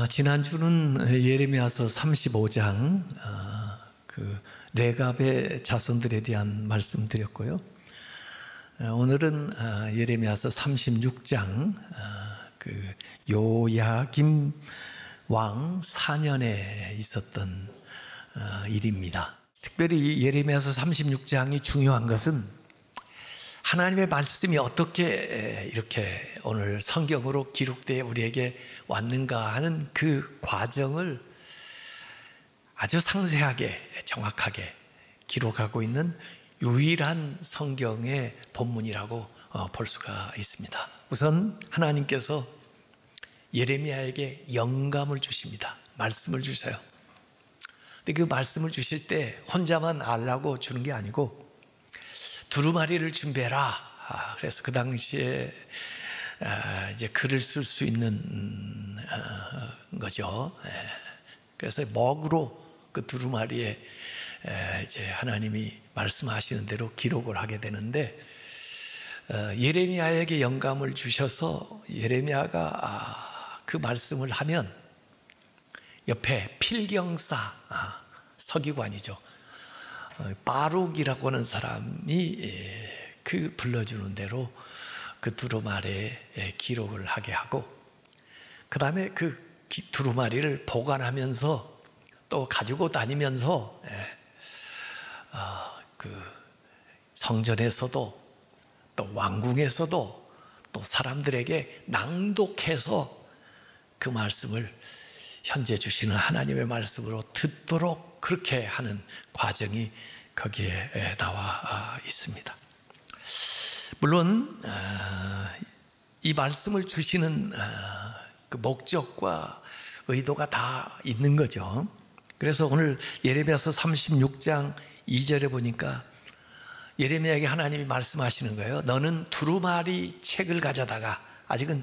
지난주는 예레미야서 35장 레갑의 자손들에 대한 말씀 드렸고요. 오늘은 예레미야서 36장 요야김 왕 4년에 있었던 일입니다. 특별히 예레미야서 36장이 중요한 것은 하나님의 말씀이 어떻게 이렇게 오늘 성경으로 기록되어 우리에게 왔는가 하는 그 과정을 아주 상세하게 정확하게 기록하고 있는 유일한 성경의 본문이라고 볼 수가 있습니다. 우선 하나님께서 예레미야에게 영감을 주십니다. 말씀을 주셔요. 근데 그 말씀을 주실 때 혼자만 알라고 주는 게 아니고 두루마리를 준비해라. 그래서 그 당시에 이제 글을 쓸 수 있는 거죠. 그래서 먹으로 그 두루마리에 이제 하나님이 말씀하시는 대로 기록을 하게 되는데 예레미야에게 영감을 주셔서 예레미야가 그 말씀을 하면 옆에 필경사 서기관이죠. 바룩이라고 하는 사람이 그 불러주는 대로 그 두루마리에 기록을 하게 하고 그 다음에 그 두루마리를 보관하면서 또 가지고 다니면서 그 성전에서도 또 왕궁에서도 또 사람들에게 낭독해서 그 말씀을 현재 주시는 하나님의 말씀으로 듣도록 그렇게 하는 과정이 거기에 나와 있습니다. 물론 이 말씀을 주시는 그 목적과 의도가 다 있는 거죠. 그래서 오늘 예레미야서 36장 2절에 보니까 예레미야에게 하나님이 말씀하시는 거예요. 너는 두루마리 책을 가져다가, 아직은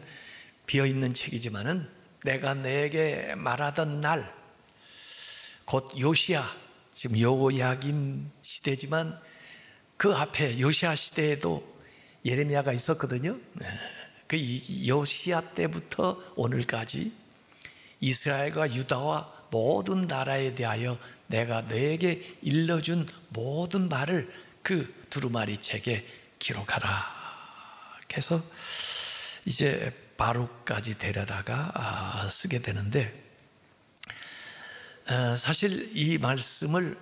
비어있는 책이지만은 내가 너에게 말하던 날, 곧 요시야, 지금 요야김 시대지만 그 앞에 요시야 시대에도 예레미야가 있었거든요. 그 요시야 때부터 오늘까지 이스라엘과 유다와 모든 나라에 대하여 내가 너에게 일러준 모든 말을 그 두루마리 책에 기록하라. 그래서 이제 바룩까지 데려다가 쓰게 되는데 사실 이 말씀을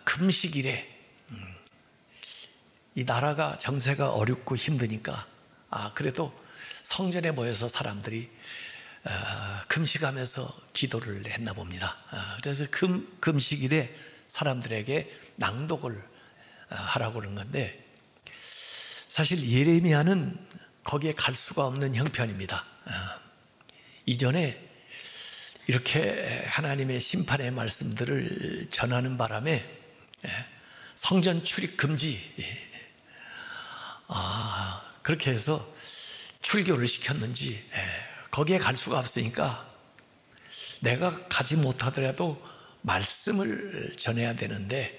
금식일에 이 나라가 정세가 어렵고 힘드니까 그래도 성전에 모여서 사람들이 금식하면서 기도를 했나 봅니다. 그래서 금식일에 사람들에게 낭독을 하라고 그런 건데 사실 예레미야는 거기에 갈 수가 없는 형편입니다. 이전에 이렇게 하나님의 심판의 말씀들을 전하는 바람에 성전 출입 금지 그렇게 해서 출교를 시켰는지 거기에 갈 수가 없으니까 내가 가지 못하더라도 말씀을 전해야 되는데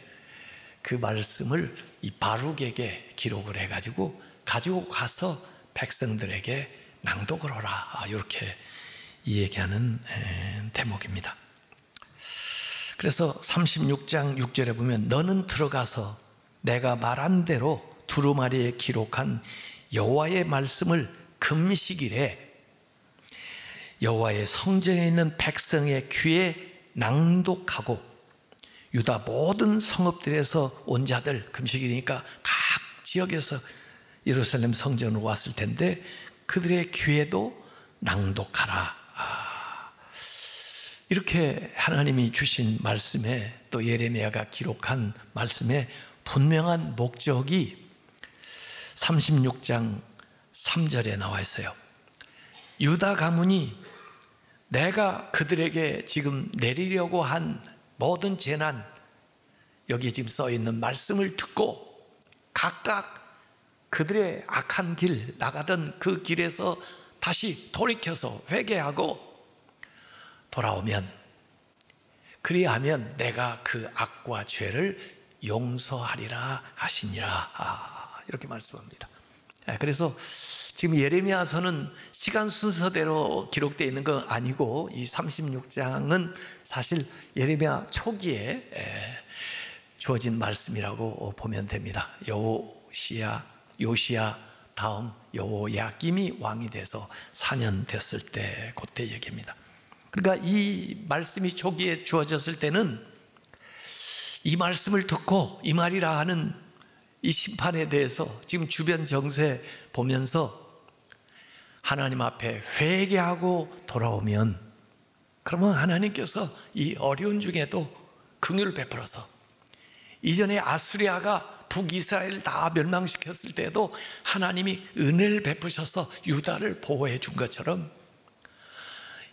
그 말씀을 이 바룩에게 기록을 해가지고 가지고 가서 백성들에게 낭독을 하라. 이렇게 얘기하는 대목입니다. 그래서 36장 6절에 보면 너는 들어가서 내가 말한 대로 두루마리에 기록한 여호와의 말씀을 금식일에 여호와의 성전에 있는 백성의 귀에 낭독하고 유다 모든 성읍들에서 온 자들, 금식일이니까 각 지역에서 예루살렘 성전으로 왔을 텐데 그들의 귀에도 낭독하라. 이렇게 하나님이 주신 말씀에 또 예레미야가 기록한 말씀에 분명한 목적이 36장 3절에 나와 있어요. 유다 가문이 내가 그들에게 지금 내리려고 한 모든 재난, 여기에 지금 써 있는 말씀을 듣고 각각 그들의 악한 길, 나가던 그 길에서 다시 돌이켜서 회개하고 돌아오면, 그리하면 내가 그 악과 죄를 용서하리라 하시니라. 이렇게 말씀합니다. 그래서 지금 예레미야서는 시간 순서대로 기록되어 있는 건 아니고 이 36장은 사실 예레미야 초기에 주어진 말씀이라고 보면 됩니다. 요시야 다음 여호야김이 왕이 돼서 4년 됐을 때 그때 얘기입니다. 그러니까 이 말씀이 초기에 주어졌을 때는 이 말씀을 듣고 이 말이라 하는 이 심판에 대해서 지금 주변 정세 보면서 하나님 앞에 회개하고 돌아오면, 그러면 하나님께서 이 어려운 중에도 긍휼을 베풀어서, 이전에 아수리아가 북이스라엘을 다 멸망시켰을 때도 하나님이 은혜를 베푸셔서 유다를 보호해 준 것처럼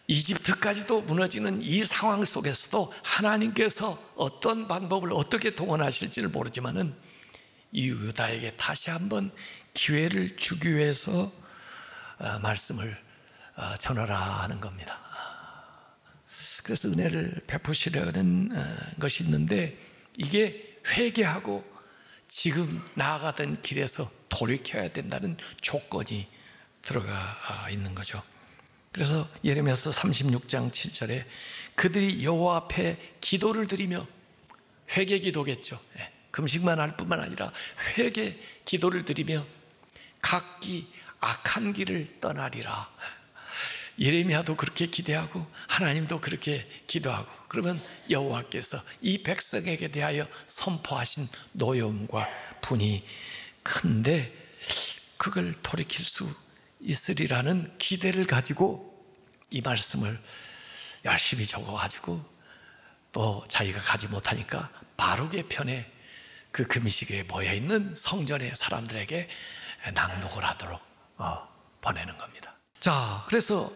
이집트까지도 무너지는 이 상황 속에서도 하나님께서 어떤 방법을 어떻게 동원하실지를 모르지만은 이 유다에게 다시 한번 기회를 주기 위해서 말씀을 전하라 하는 겁니다. 그래서 은혜를 베푸시려는 것이 있는데, 이게 회개하고 지금 나아가던 길에서 돌이켜야 된다는 조건이 들어가 있는 거죠. 그래서 예레미야서 36장 7절에 그들이 여호와 앞에 기도를 드리며, 회개 기도겠죠. 금식만 할 뿐만 아니라 회개 기도를 드리며 각기 악한 길을 떠나리라. 예레미야도 그렇게 기대하고 하나님도 그렇게 기도하고, 그러면 여호와께서 이 백성에게 대하여 선포하신 노여움과 분이 큰데 그걸 돌이킬 수 있으리라는 기대를 가지고 이 말씀을 열심히 적어가지고, 또 자기가 가지 못하니까 바룩의 편에 그 금식에 모여있는 성전의 사람들에게 낭독을 하도록 보내는 겁니다. 자, 그래서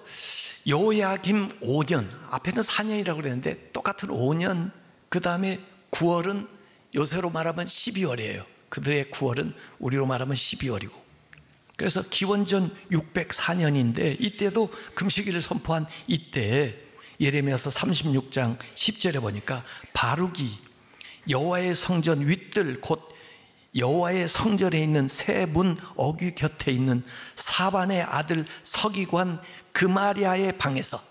요야김 5년, 앞에는 4년이라고 그랬는데 똑같은 5년, 그 다음에 9월은 요새로 말하면 12월이에요. 그들의 9월은 우리로 말하면 12월이고, 그래서 기원전 604년인데 이때도 금식일을 선포한 이때 예레미야서 36장 10절에 보니까 바룩이 여호와의 성전 윗뜰 곧 여호와의 성전에 있는 세 문 어귀 곁에 있는 사반의 아들 서기관 그마리아의 방에서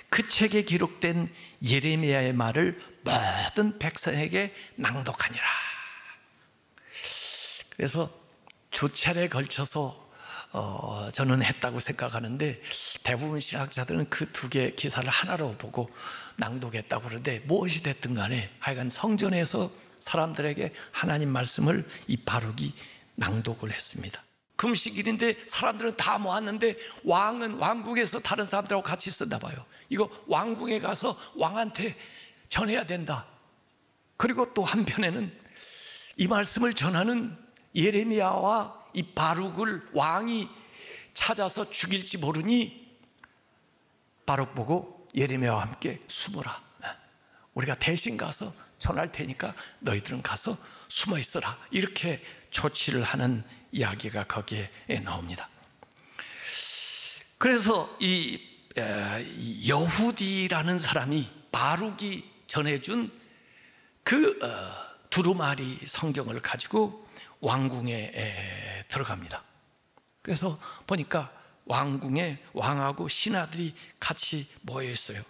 그 책에 기록된 예레미야의 말을 모든 백성에게 낭독하니라. 그래서 두 차례에 걸쳐서 저는 했다고 생각하는데, 대부분 신학자들은 그 두 개 기사를 하나로 보고 낭독했다고 그러는데, 무엇이 됐든 간에 하여간 성전에서 사람들에게 하나님 말씀을 이 바룩이 낭독을 했습니다. 금식일인데 사람들은 다 모았는데 왕은 왕궁에서 다른 사람들하고 같이 있었나 봐요. 이거 왕궁에 가서 왕한테 전해야 된다. 그리고 또 한편에는 이 말씀을 전하는 예레미야와 이 바룩을 왕이 찾아서 죽일지 모르니 바룩 보고 예레미야와 함께 숨어라. 우리가 대신 가서 전할 테니까 너희들은 가서 숨어 있어라. 이렇게 조치를 하는 이야기가 거기에 나옵니다. 그래서 이 여후디라는 사람이 바룩이 전해준 그 두루마리 성경을 가지고 왕궁에 들어갑니다. 그래서 보니까 왕궁에 왕하고 신하들이 같이 모여 있어요.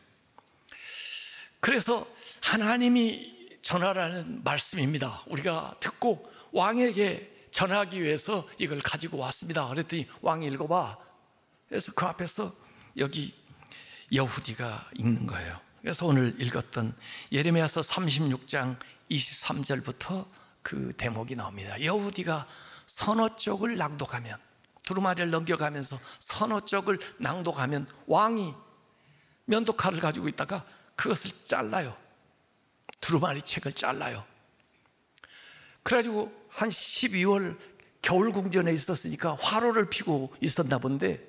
그래서 하나님이 전하라는 말씀입니다. 우리가 듣고 왕에게 전하기 위해서 이걸 가지고 왔습니다. 그랬더니 왕이 읽어봐. 그래서 그 앞에서 여기 여후디가 읽는 거예요. 그래서 오늘 읽었던 예레미야서 36장 23절부터 그 대목이 나옵니다. 여후디가 서너 쪽을 낭독하면, 두루마리를 넘겨가면서 서너 쪽을 낭독하면 왕이 면도칼을 가지고 있다가 그것을 잘라요. 두루마리 책을 잘라요. 그래가지고 한 12월 겨울 궁전에 있었으니까 화로를 피고 있었나 본데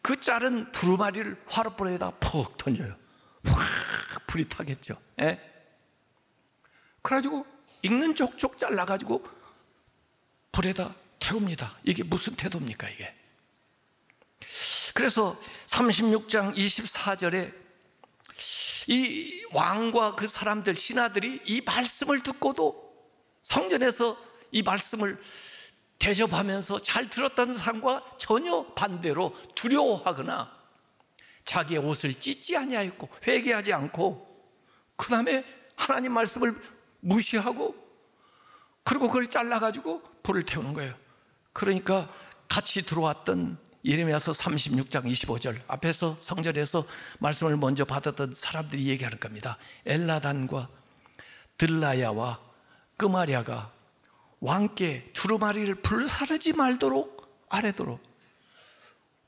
그 자른 두루마리를 화로불에다 푹 던져요. 확 불이 타겠죠. 예? 그래가지고 익는 족족 잘라가지고 불에다 태웁니다. 이게 무슨 태도입니까 이게? 그래서 36장 24절에 이 왕과 그 사람들, 신하들이 이 말씀을 듣고도 성전에서 이 말씀을 대접하면서 잘 들었던 사람과 전혀 반대로 두려워하거나 자기의 옷을 찢지 아니하였고 회개하지 않고 그 다음에 하나님 말씀을 무시하고 그리고 그걸 잘라가지고 불을 태우는 거예요. 그러니까 같이 들어왔던 예레미야서 36장 25절 앞에서 성전에서 말씀을 먼저 받았던 사람들이 얘기하는 겁니다. 엘나단과 들라야와 끄마랴가 왕께 두루마리를 불사르지 말도록 아뢰도록.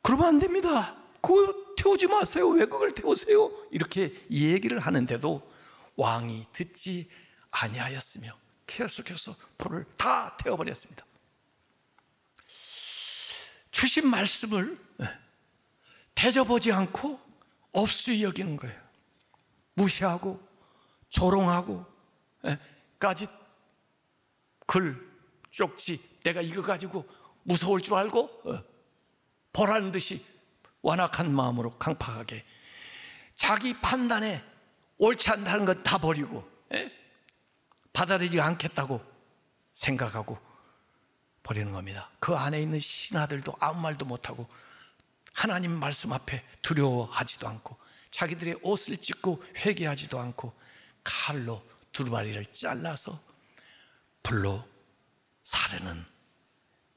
그러면 안 됩니다. 그거 태우지 마세요. 왜 그걸 태우세요? 이렇게 얘기를 하는데도 왕이 듣지 아니하였으며 계속해서 불을 다 태워버렸습니다. 주신 말씀을 대접하지 않고 없이 여기는 거예요. 무시하고 조롱하고 까짓 글, 쪽지 내가 이거 가지고 무서울 줄 알고 보라는 듯이 완악한 마음으로 강팍하게 자기 판단에 옳지 않다는 건 다 버리고 받아들이지 않겠다고 생각하고 버리는 겁니다. 그 안에 있는 신하들도 아무 말도 못하고 하나님 말씀 앞에 두려워하지도 않고 자기들의 옷을 찢고 회개하지도 않고 칼로 두루마리를 잘라서 불로 사르는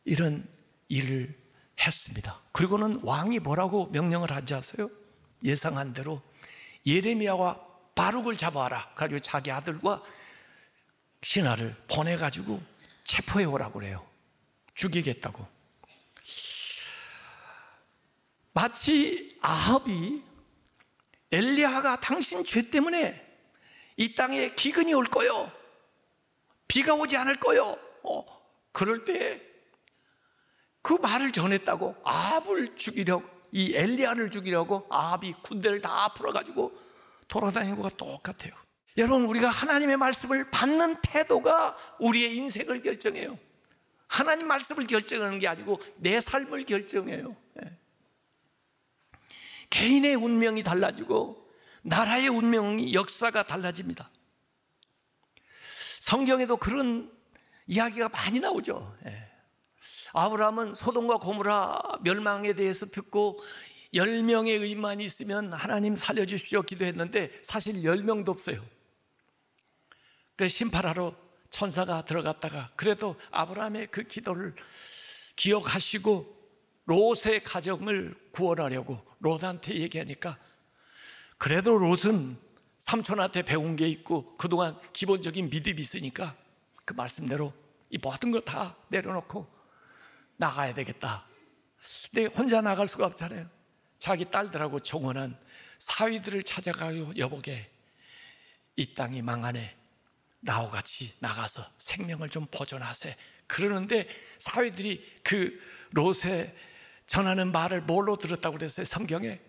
이런 일을 했습니다. 그리고는 왕이 뭐라고 명령을 하지 않았어요? 예상한 대로 예레미야와 바룩을 잡아와라. 그래가지고 자기 아들과 신하를 보내가지고 체포해 오라고 그래요. 죽이겠다고. 마치 아합이 엘리야가 당신 죄 때문에 이 땅에 기근이 올 거요, 비가 오지 않을 거요, 그럴 때 그 말을 전했다고 아합을 죽이려고, 이 엘리야를 죽이려고 아합이 군대를 다 풀어가지고 돌아다니는 것과 똑같아요. 여러분, 우리가 하나님의 말씀을 받는 태도가 우리의 인생을 결정해요. 하나님 말씀을 결정하는 게 아니고 내 삶을 결정해요. 개인의 운명이 달라지고 나라의 운명이, 역사가 달라집니다. 성경에도 그런 이야기가 많이 나오죠. 아브라함은 소돔과 고모라 멸망에 대해서 듣고 10명의 의인만이 있으면 하나님 살려주시오 기도했는데 사실 10명도 없어요. 그래서 심판하러 천사가 들어갔다가 그래도 아브라함의 그 기도를 기억하시고 롯의 가정을 구원하려고 롯한테 얘기하니까, 그래도 롯은 삼촌한테 배운 게 있고 그동안 기본적인 믿음이 있으니까 그 말씀대로 이 모든 거 다 내려놓고 나가야 되겠다. 근데 혼자 나갈 수가 없잖아요. 자기 딸들하고 정원한 사위들을 찾아가요. 여보게, 이 땅이 망하네. 나와 같이 나가서 생명을 좀 보존하세. 그러는데 사위들이 그 롯에 전하는 말을 뭘로 들었다고 그랬어요? 성경에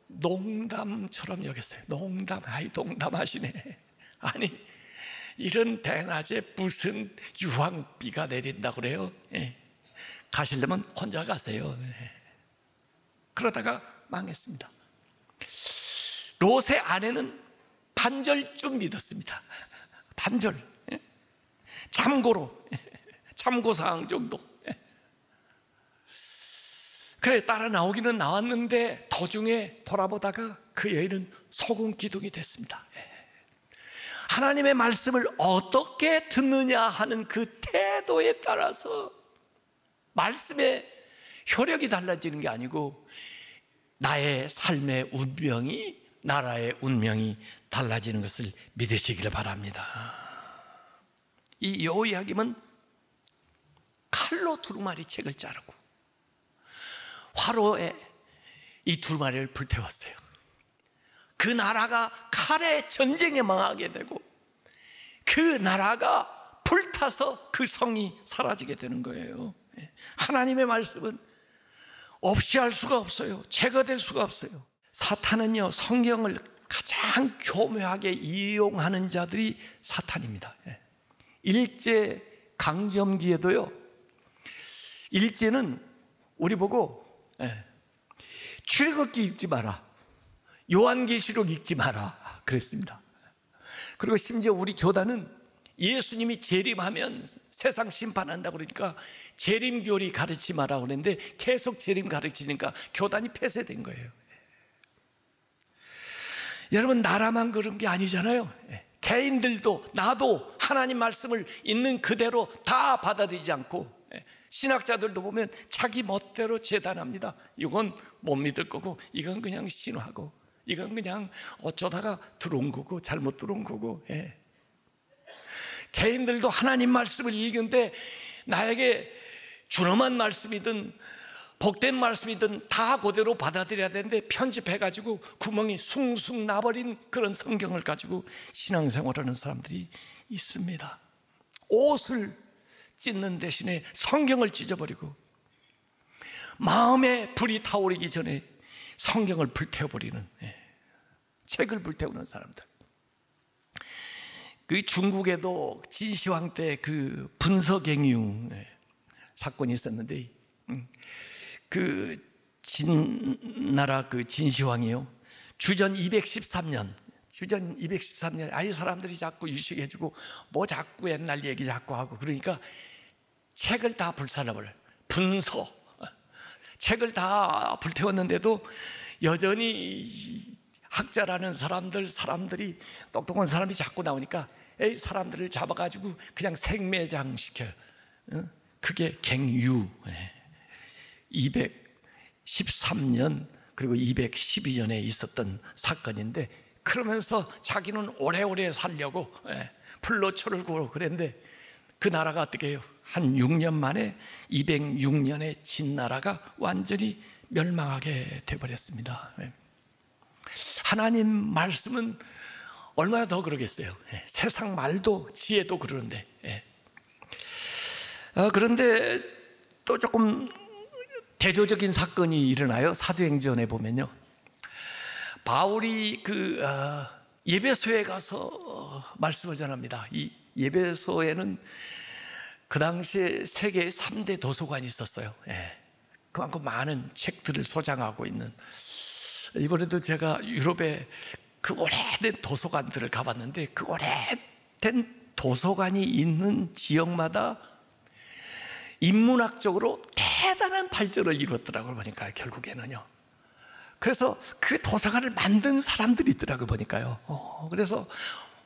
농담처럼 여겼어요. 농담, 아이 농담하시네. 아니, 이런 대낮에 무슨 유황비가 내린다고 그래요? 가시려면 혼자 가세요. 그러다가 망했습니다. 롯의 아내는 반절쯤 믿었습니다. 반절. 참고로, 참고사항 정도. 그래, 따라 나오기는 나왔는데 도중에 돌아보다가 그 여인은 소금 기둥이 됐습니다. 하나님의 말씀을 어떻게 듣느냐 하는 그 태도에 따라서 말씀의 효력이 달라지는 게 아니고 나의 삶의 운명이, 나라의 운명이 달라지는 것을 믿으시기를 바랍니다. 이 여호야김은 칼로 두루마리 책을 자르고 화로에 이 두루마리를 불태웠어요. 그 나라가 칼의 전쟁에 망하게 되고 그 나라가 불타서 그 성이 사라지게 되는 거예요. 하나님의 말씀은 없이 할 수가 없어요. 제거될 수가 없어요. 사탄은요, 성경을 가장 교묘하게 이용하는 자들이 사탄입니다. 일제 강점기에도요, 일제는 우리 보고 출애굽기 읽지 마라, 요한계시록 읽지 마라 그랬습니다. 그리고 심지어 우리 교단은 예수님이 재림하면 세상 심판한다고 그러니까 재림교리 가르치지 마라고 그랬는데 계속 재림 가르치니까 교단이 폐쇄된 거예요. 여러분, 나라만 그런 게 아니잖아요. 개인들도, 나도 하나님 말씀을 있는 그대로 다 받아들이지 않고, 신학자들도 보면 자기 멋대로 재단합니다. 이건 못 믿을 거고, 이건 그냥 신화고, 이건 그냥 어쩌다가 들어온 거고, 잘못 들어온 거고. 개인들도 하나님 말씀을 읽는데 나에게 준엄한 말씀이든 복된 말씀이든 다 그대로 받아들여야 되는데 편집해가지고 구멍이 숭숭 나버린 그런 성경을 가지고 신앙생활하는 사람들이 있습니다. 옷을 찢는 대신에 성경을 찢어버리고 마음에 불이 타오르기 전에 성경을 불태워버리는, 책을 불태우는 사람들. 그 중국에도 진시황 때 그 분서갱유 사건이 있었는데, 그 진나라 그 진시황이요, 주전 213년 아이 사람들이 자꾸 유식해주고 뭐 자꾸 옛날 얘기 자꾸 하고 그러니까 책을 다 불살라버려요. 분서 책을 다 불태웠는데도 여전히 학자라는 사람들이 똑똑한 사람이 자꾸 나오니까 이 사람들을 잡아가지고 그냥 생매장 시켜요. 그게 갱유 213년 그리고 212년에 있었던 사건인데, 그러면서 자기는 오래오래 살려고 불로초를 구고 그랬는데 그 나라가 어떻게 해요? 한 6년 만에 206년에 진나라가 완전히 멸망하게 돼버렸습니다. 하나님 말씀은 얼마나 더 그러겠어요. 세상 말도 지혜도 그러는데. 그런데 또 조금 대조적인 사건이 일어나요. 사도행전에 보면요, 바울이 그 예배소에 가서 말씀을 전합니다. 이 예배소에는 그 당시에 세계 3대 도서관이 있었어요. 그만큼 많은 책들을 소장하고 있는. 이번에도 제가 유럽에 그 오래된 도서관들을 가봤는데 그 오래된 도서관이 있는 지역마다 인문학적으로 대단한 발전을 이루었더라고요. 보니까 결국에는요. 그래서 그 도서관을 만든 사람들이 있더라고요. 보니까요. 그래서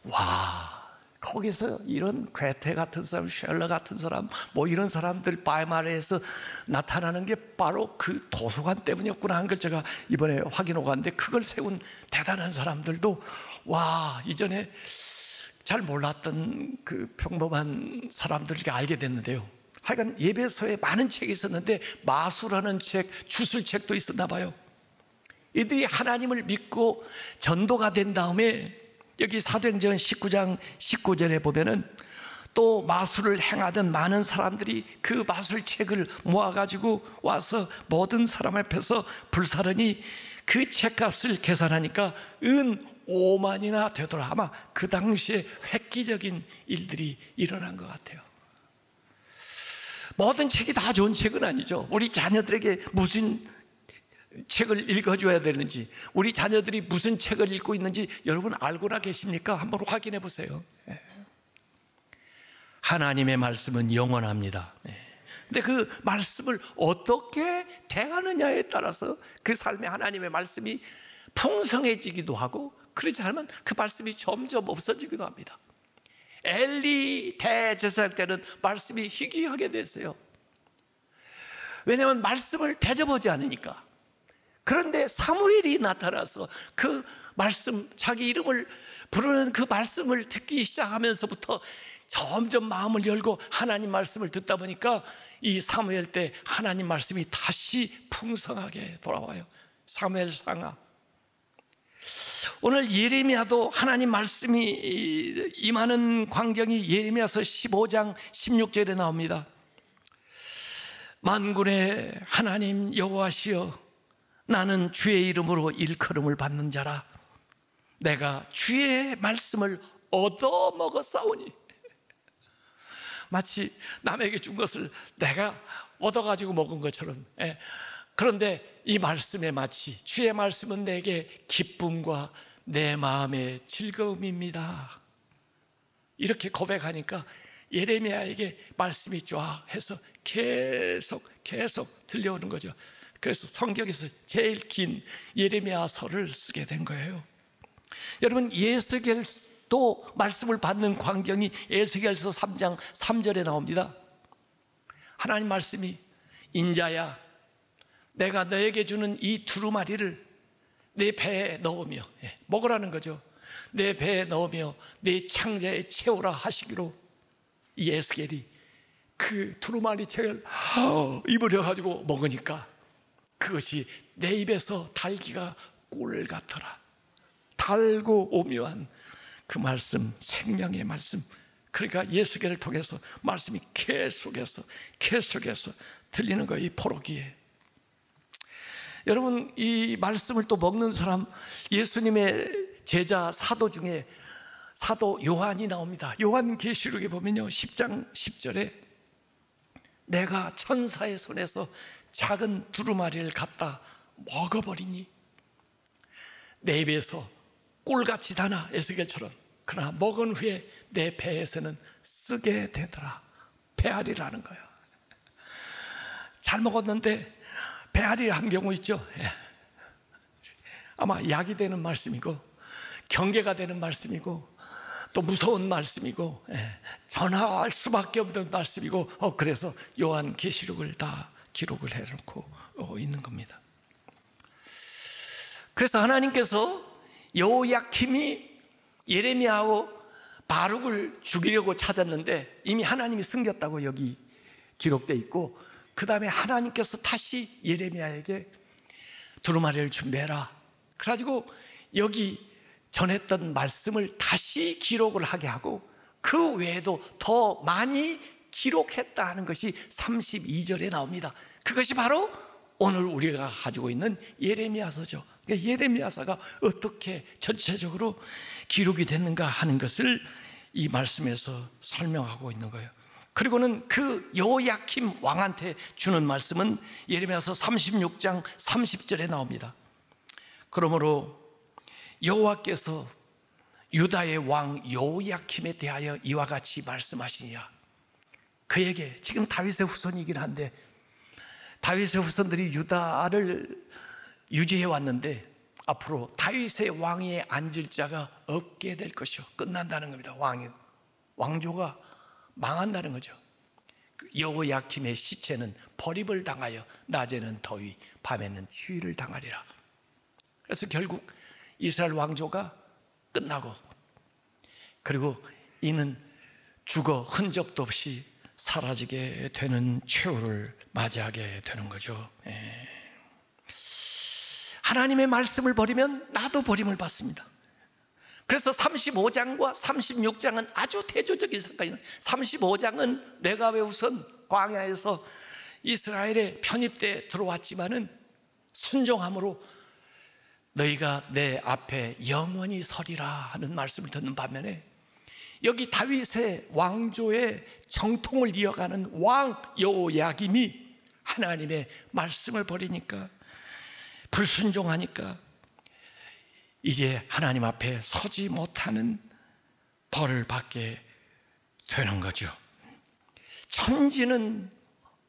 와, 거기서 이런 괴테 같은 사람, 쉘러 같은 사람, 뭐 이런 사람들 바이마르에서 나타나는 게 바로 그 도서관 때문이었구나 하는 걸 제가 이번에 확인하고 갔는데, 그걸 세운 대단한 사람들도 와, 이전에 잘 몰랐던 그 평범한 사람들에게 알게 됐는데요. 하여간 예배소에 많은 책이 있었는데 마술하는 책, 주술책도 있었나 봐요. 이들이 하나님을 믿고 전도가 된 다음에 여기 사도행전 19장 19절에 보면은 또 마술을 행하던 많은 사람들이 그 마술책을 모아가지고 와서 모든 사람 앞에서 불사르니 그 책값을 계산하니까 은 5만이나 되더라. 아마 그 당시에 획기적인 일들이 일어난 것 같아요. 모든 책이 다 좋은 책은 아니죠. 우리 자녀들에게 무슨 책을 읽어줘야 되는지, 우리 자녀들이 무슨 책을 읽고 있는지 여러분 알고나 계십니까? 한번 확인해 보세요. 하나님의 말씀은 영원합니다. 근데 그 말씀을 어떻게 대하느냐에 따라서 그 삶에 하나님의 말씀이 풍성해지기도 하고, 그렇지 않으면 그 말씀이 점점 없어지기도 합니다. 엘리 대제사장때는 말씀이 희귀하게 됐어요. 왜냐하면 말씀을 대접하지 않으니까. 그런데 사무엘이 나타나서 그 말씀, 자기 이름을 부르는 그 말씀을 듣기 시작하면서부터 점점 마음을 열고 하나님 말씀을 듣다 보니까 이 사무엘 때 하나님 말씀이 다시 풍성하게 돌아와요. 사무엘상하. 오늘 예레미야도 하나님 말씀이 임하는 광경이 예레미야서 15장 16절에 나옵니다. 만군의 하나님 여호와시여, 나는 주의 이름으로 일컬음을 받는 자라. 내가 주의 말씀을 얻어먹었사오니. 마치 남에게 준 것을 내가 얻어가지고 먹은 것처럼. 그런데 이 말씀에 마치 주의 말씀은 내게 기쁨과 내 마음의 즐거움입니다. 이렇게 고백하니까 예레미야에게 말씀이 쫙 해서 계속 들려오는 거죠. 그래서 성경에서 제일 긴 예레미야서를 쓰게 된 거예요. 여러분, 예수겔도 말씀을 받는 광경이 에스겔서 3장 3절에 나옵니다. 하나님 말씀이 인자야, 내가 너에게 주는 이 두루마리를 내 배에 넣으며, 먹으라는 거죠. 내 배에 넣으며 내 창자에 채우라 하시기로, 이 에스겔이 그 두루마리 책을 입을 해가지고 먹으니까 그것이 내 입에서 달기가 꿀 같더라. 달고 오묘한 그 말씀, 생명의 말씀. 그러니까 예수께를 통해서 말씀이 계속해서 들리는 거예요, 이 포로기에. 여러분, 이 말씀을 또 먹는 사람, 예수님의 제자 사도 중에 사도 요한이 나옵니다. 요한계시록에 보면요, 10장 10절에 내가 천사의 손에서 작은 두루마리를 갖다 먹어버리니 내 입에서 꿀같이 다나, 에스겔처럼. 그러나 먹은 후에 내 배에서는 쓰게 되더라. 배앓이라는 거예요. 잘 먹었는데 배앓이 한 경우 있죠. 아마 약이 되는 말씀이고 경계가 되는 말씀이고 또 무서운 말씀이고 전화할 수밖에 없는 말씀이고 그래서 요한계시록을 다 기록을 해놓고 있는 겁니다. 그래서 하나님께서 여호야킴이 예레미야하고 바룩을 죽이려고 찾았는데 이미 하나님이 숨겼다고 여기 기록되어 있고, 그 다음에 하나님께서 다시 예레미야에게 두루마리를 준비해라. 그래가지고 여기 전했던 말씀을 다시 기록을 하게 하고 그 외에도 더 많이 기록했다 하는 것이 32절에 나옵니다. 그것이 바로 오늘 우리가 가지고 있는 예레미야서죠. 그러니까 예레미야서가 어떻게 전체적으로 기록이 됐는가 하는 것을 이 말씀에서 설명하고 있는 거예요. 그리고는 그 여호야킴 왕한테 주는 말씀은 예레미야서 36장 30절에 나옵니다. 그러므로 여호와께서 유다의 왕 여호야킴에 대하여 이와 같이 말씀하시니라. 그에게, 지금 다윗의 후손이긴 한데 다윗의 후손들이 유다를 유지해 왔는데 앞으로 다윗의 왕위에 앉을 자가 없게 될 것이요, 끝난다는 겁니다. 왕조가 망한다는 거죠. 여호야킴의 시체는 버림을 당하여 낮에는 더위, 밤에는 추위를 당하리라. 그래서 결국 이스라엘 왕조가 끝나고, 그리고 이는 죽어 흔적도 없이 사라지게 되는 최후를 맞이하게 되는 거죠. 하나님의 말씀을 버리면 나도 버림을 받습니다. 그래서 35장과 36장은 아주 대조적인 사건이에요. 35장은 레가의 후손 광야에서 이스라엘에 편입돼 들어왔지만은 순종함으로 너희가 내 앞에 영원히 서리라 하는 말씀을 듣는 반면에, 여기 다윗의 왕조의 정통을 이어가는 왕 여호야김이 하나님의 말씀을 버리니까, 불순종하니까 이제 하나님 앞에 서지 못하는 벌을 받게 되는 거죠. 천지는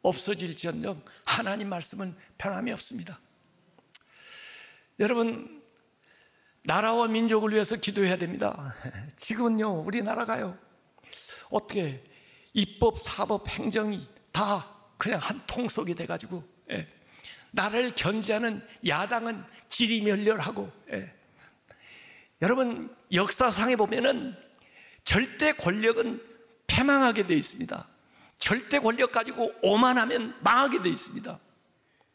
없어질지언정 하나님 말씀은 변함이 없습니다. 여러분, 나라와 민족을 위해서 기도해야 됩니다. 지금은요, 우리나라가요, 어떻게 입법, 사법, 행정이 다 그냥 한 통속이 돼가지고, 나라를 견제하는 야당은 지리멸렬하고, 여러분, 역사상에 보면은 절대 권력은 패망하게 되어 있습니다. 절대 권력 가지고 오만하면 망하게 되어 있습니다.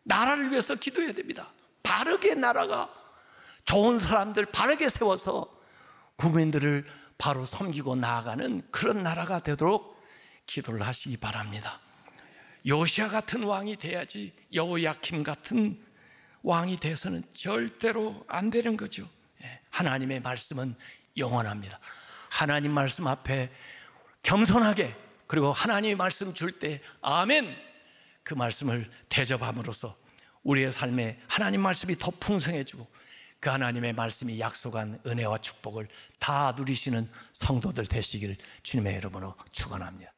나라를 위해서 기도해야 됩니다. 바르게 나라가 좋은 사람들 바르게 세워서 국민들을 바로 섬기고 나아가는 그런 나라가 되도록 기도를 하시기 바랍니다. 요시야 같은 왕이 돼야지 여호야킴 같은 왕이 돼서는 절대로 안 되는 거죠. 하나님의 말씀은 영원합니다. 하나님 말씀 앞에 겸손하게, 그리고 하나님의 말씀 줄 때 아멘, 그 말씀을 대접함으로써 우리의 삶에 하나님 말씀이 더 풍성해지고 그 하나님의 말씀이 약속한 은혜와 축복을 다 누리시는 성도들 되시길 주님의 이름으로 축원합니다.